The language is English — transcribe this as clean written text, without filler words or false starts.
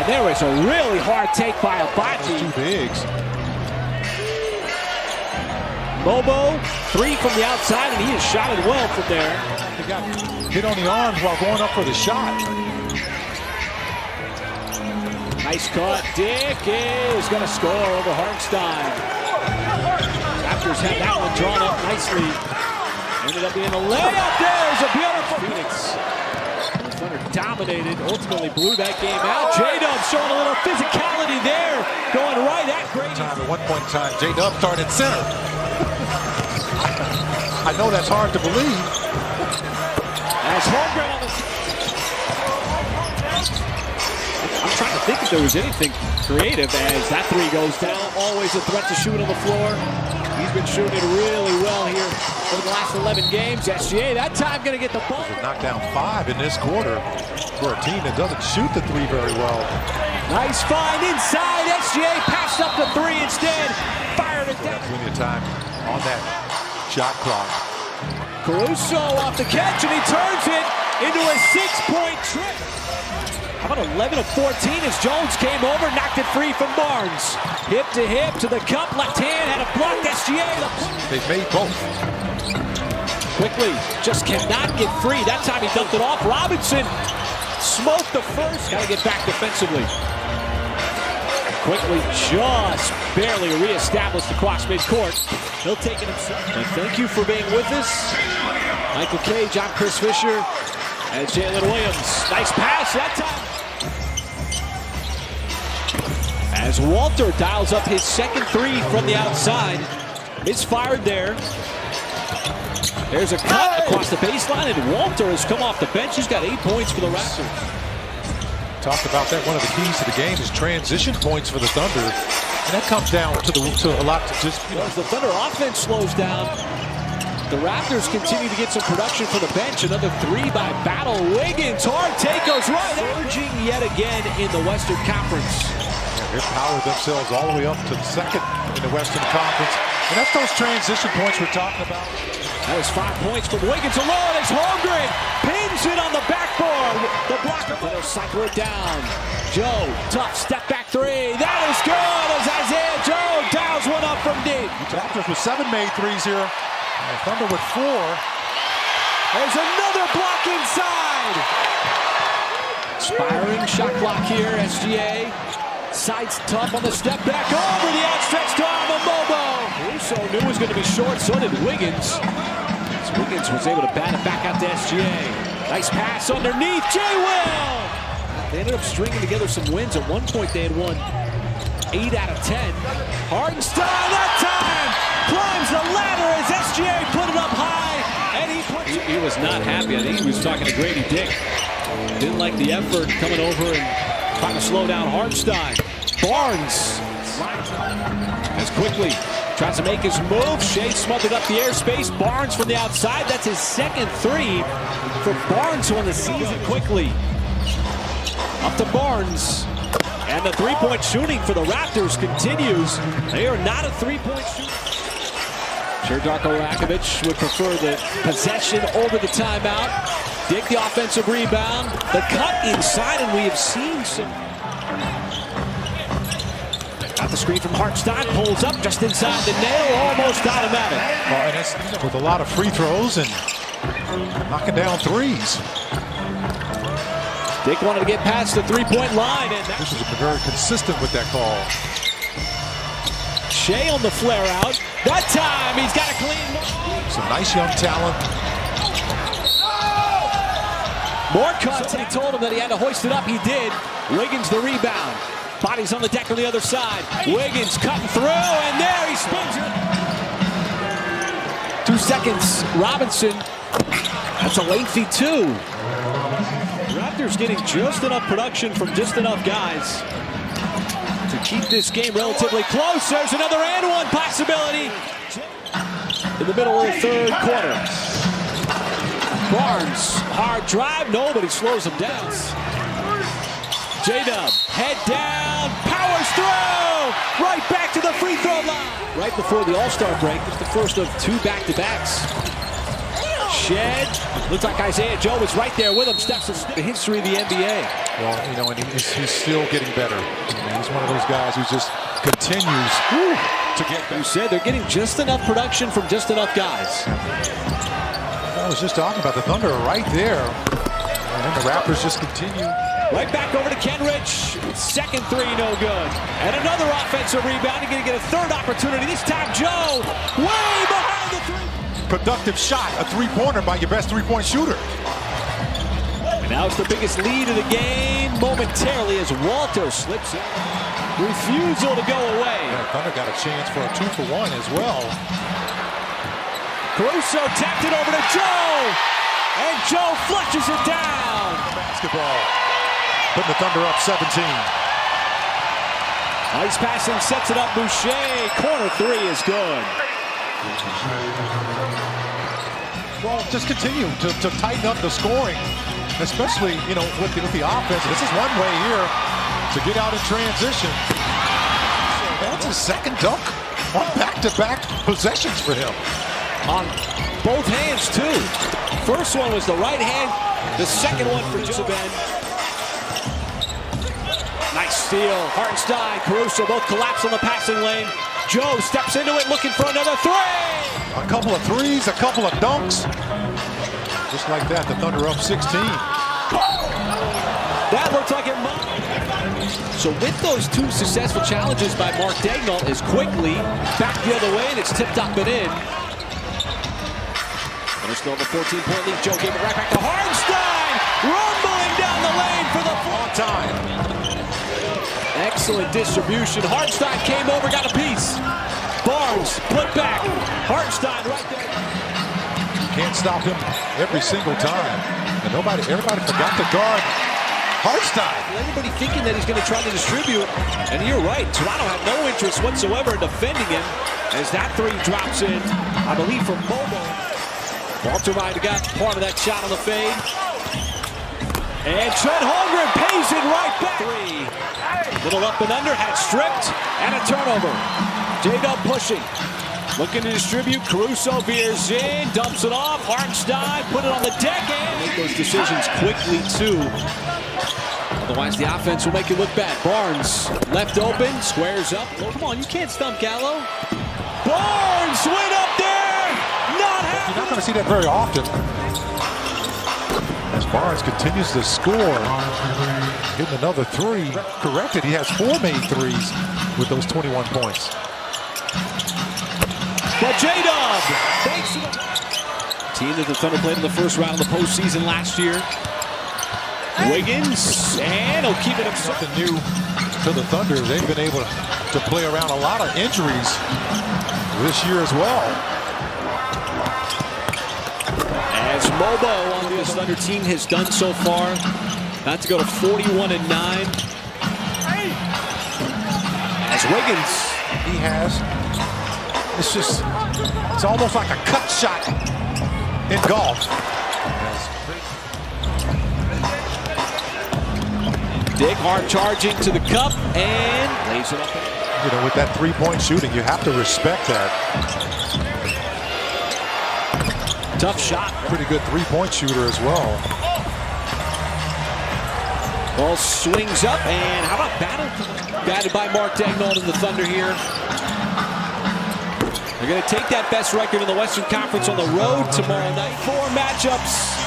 And there was a really hard take by Abati. Two bigs. Bobo, 3 from the outside, and he has shot it well from there. He got hit on the arms while going up for the shot. Nice cut. Dick is going to score over Hartenstein. Raptors have that one drawn up nicely. Ended up being a layup. There's a beautiful Phoenix. Thunder dominated, ultimately blew that game out. J-Dub showing a little physicality there, going right at Grady. At one point in time, J-Dub started center. I know that's hard to believe. As Holmgren on the... I'm trying to think if there was anything creative as that 3 goes down. Always a threat to shoot on the floor. He's been shooting it really well here over the last 11 games. SGA that time going to get the ball. Knocked down 5 in this quarter for a team that doesn't shoot the 3 very well. Nice find inside. SGA passed up the 3 instead. Fired it down. Plenty of time on that shot clock. Caruso off the catch, and he turns it into a 6-point trip. How about 11 of 14 as Jones came over, knocked it free from Barnes. Hip to the cup, left hand, had a blocked SGA. They've made both. Quickly, just cannot get free. That time he dumped it off. Robinson smoked the first. Got to get back defensively. Quickly, just barely reestablished across midcourt. He'll take it himself. And thank you for being with us. Michael Cage, I'm Chris Fisher, and Jalen Williams. Nice pass that time. As Walter dials up his second 3 from the outside. Misfired there. There's a cut across the baseline, and Walter has come off the bench. He's got 8 points for the Raptors. Talked about that. One of the keys to the game is transition points for the Thunder. And that comes down to a lot to just... As the Thunder offense slows down, the Raptors continue to get some production for the bench. Another 3 by Battle. Wiggins, hard take goes right. Surging yet again in the Western Conference. They've powered themselves all the way up to the second in the Western Conference. And that's those transition points we're talking about. That was 5 points from Wiggins alone as Holmgren pins it on the backboard. The blocker, they'll cycle it down. Joe, tough step back 3. That is good as Isaiah Joe dials one up from deep. Raptors with 7 made 3s here. And Thunder with 4. There's another block inside. Expiring shot clock here, SGA. Sights tough on the step back over the outstretched arm of Bobo. Caruso knew it was going to be short, so did Wiggins. As Wiggins was able to bat it back out to SGA. Nice pass underneath, J-Will. They ended up stringing together some wins. At one point they had won 8 out of 10. Hartenstein that time climbs the ladder as SGA put it up high, and he was not happy. I think he was talking to Grady Dick. Didn't like the effort coming over and trying to slow down Hartenstein. Barnes as quickly tries to make his move. Shea smothered up the airspace. Barnes from the outside. That's his second 3 for Barnes who won the season quickly. Up to Barnes. And the 3-point shooting for the Raptors continues. They are not a 3-point shooter. Sure, Darko Rakovic would prefer the possession over the timeout. Dick the offensive rebound. The cut inside, and we have seen some. Got the screen from Hartenstein. Pulls up just inside the nail. Almost automatic. Well, and it's with a lot of free throws and knocking down 3s. Dick wanted to get past the 3-point line. And this was very consistent with that call. Shea on the flare out. That time he's got a clean. Some nice young talent. More cuts. He told him that he had to hoist it up. He did. Wiggins the rebound. Bodies on the deck on the other side. Wiggins cutting through, and there he spins it. 2 seconds. Robinson. That's a lengthy 2. Raptors getting just enough production from just enough guys to keep this game relatively close. There's another and one possibility in the middle of the third quarter. Barnes, hard drive, nobody slows him down. J-Dub, head down, powers through, right back to the free throw line. Right before the All-Star break, it's the first of 2 back-to-backs. shed. Looks like Isaiah Joe was right there with him. Steps in the history of the NBA. Well, you know, and he's still getting better. He's one of those guys who just continues to get better. You said they're getting just enough production from just enough guys. I was just talking about the Thunder right there. And then the Raptors just continue. Right back over to Kenrich. Second three, no good. And another offensive rebound. He's going to get a third opportunity. This time, Joe, way behind the three. Productive shot, a three-pointer by your best three-point shooter. And now it's the biggest lead of the game momentarily as Walter slips in. Refusal to go away. Yeah, Thunder got a chance for a 2-for-1 as well. Caruso tapped it over to Joe. And Joe flushes it down. Basketball. Putting the Thunder up 17. Nice passing, sets it up. Boucher, corner three is good. Well, just continue to tighten up the scoring, especially, you know, with the offense. This is one way here to get out in transition. That's his second dunk on back-to-back possessions for him. On both hands, too. First one was the right hand. The second one for Joe. Nice steal. Hartenstein, Caruso both collapse on the passing lane. Joe steps into it looking for another three. A couple of threes, a couple of dunks. Just like that, the Thunder up 16. That looks like it might. So with those two successful challenges by Mark Daigneault is quickly back the other way, and it's tipped up and in. And it's still the 14-point lead. Joe gave it right back to Hartenstein. Rumbling down the lane for the fourth time. Excellent distribution. Hartenstein came over, got a piece. Barnes, put back. Hartenstein right there. Can't stop him every single time. And everybody forgot to guard Hartenstein. Everybody thinking that he's going to try to distribute. And you're right, Toronto had no interest whatsoever in defending him as that three drops in, I believe, from Bobo. Walter might have got part of that shot on the fade. And Trent Holmgren pays it right back. Three. Little up and under, had stripped, and a turnover. J-Dub pushing. Looking to distribute. Caruso veers in, dumps it off. Hartenstein put it on the deck and make those decisions quickly, too. Otherwise, the offense will make it look bad. Barnes left open, squares up. Oh, come on, you can't stump Gallo. Barnes went up there. Not happening. You're not going to see that very often. As Barnes continues to score, hitting another three. Corrected, he has 4 made threes with those 21 points. But J-Dub takes it. Team that the Thunder played in the first round of the postseason last year. Wiggins, and he'll keep it up. Something new to the Thunder. They've been able to play around a lot of injuries this year as well. As Mobo on this Thunder team has done so far, not to go to 41-9. As Wiggins, he has. It's almost like a cut shot in golf. Dick hard charging to the cup and lays it up. You know, with that three-point shooting, you have to respect that. Tough shot. Pretty good three-point shooter as well. Ball swings up, and how about batted by Mark Daigneault in the Thunder here. They're going to take that best record in the Western Conference on the road tomorrow night. 4 matchups.